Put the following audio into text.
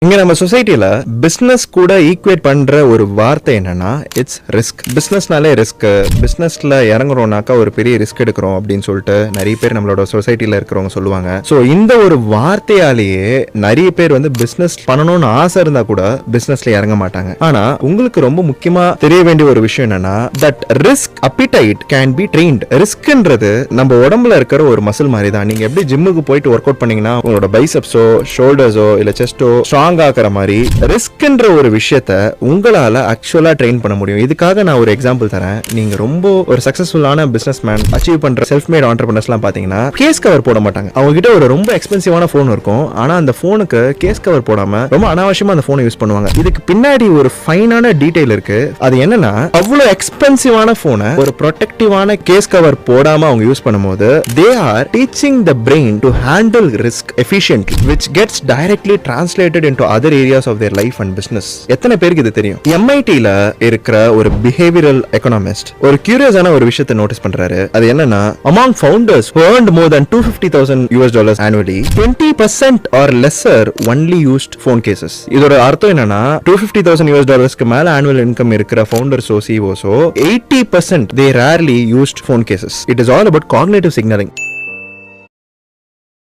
இங்க நம்ம சொசைட்டில பிசினஸ் கூட ஈக்குவேட் பண்ற ஒரு வார்த்தை என்னன்னா இட்ஸ் ரிஸ்க். பிசினஸ்னாலே ரிஸ்க். பிசினஸ்ல இறங்குறோம்னாக்கா ஒரு பெரிய ரிஸ்க் எடுக்கிறோம் அப்படின்னு சொல்லிட்டு நிறைய பேர் நம்மளோட சொசைட்டில இருக்கிறவங்க சொல்லுவாங்க. சோ இந்த ஒரு வார்த்தையாலேயே நிறைய பேர் பிசினஸ் பண்ணணும்னு ஆசை இருந்தா கூட பிசினஸ்ல இறங்க மாட்டாங்க. ஆனா உங்களுக்கு ரொம்ப முக்கியமா தெரிய வேண்டிய ஒரு விஷயம் என்னன்னா that risk appetite can be trained. ரிஸ்க்ன்றது நம்ம உடம்புல இருக்கிற ஒரு மசில் மாதிரி தான். நீங்க எப்படி ஜிம்முக்கு போயிட்டு ஒர்க் அவுட் பண்ணீங்கன்னா உங்களோட பைசப்ஸோ ஷோல்டர்ஸோ இல்ல செஸ்டோ ஆக்குற மாதிரி ரிஸ்க்ன்ற ஒரு விஷயத்தை உங்களால ஆக்சுவலா ட்ரெயின் பண்ண முடியும். இதுக்காக நான் ஒரு எக்ஸாம்பிள் தரேன். நீங்க ரொம்ப ஒரு சக்சஸ்ஃபுல்லான பிசினஸ் மேன் அச்சீவ் பண்ற செல்ஃப் மேட் ஆண்டர்பிரனர்ஸ் எல்லாம் பாத்தீங்கன்னா கேஸ் கவர் போட மாட்டாங்க. அவங்க கிட்ட ஒரு ரொம்ப எக்ஸ்பென்சிவான போன் இருக்கும். ஆனா அந்த போனுக்கு கேஸ் கவர் போடாம ரொம்ப அனாவசியமா அந்த போனை யூஸ் பண்ணுவாங்க. இதுக்கு பின்னாடி ஒரு ஃபைனான டீடைல் இருக்கு. அது என்னன்னா அவ்வளவு எக்ஸ்பென்சிவான போனை ஒரு ப்ரொடெக்டிவான கேஸ் கவர் போடாம அவங்க யூஸ் பண்ணும்போது they are teaching the brain to handle risk efficiently which gets directly translated into other areas of their life and business. எத்தனை பேருக்கு இது தெரியும்? MIT-ல இருக்கிற ஒரு behavioral economist ஒரு கியூரியஸான ஒரு விஷயத்தை நோட்டீஸ் பண்றாரு. அது என்னன்னா among founders who earned more than $250,000 annually 20% or lesser only used phone cases. இதோட அர்த்தம் என்னன்னா $250,000 மேல annual income இருக்கிற founders CEOs 80% they rarely used phone cases. It is all about cognitive signaling.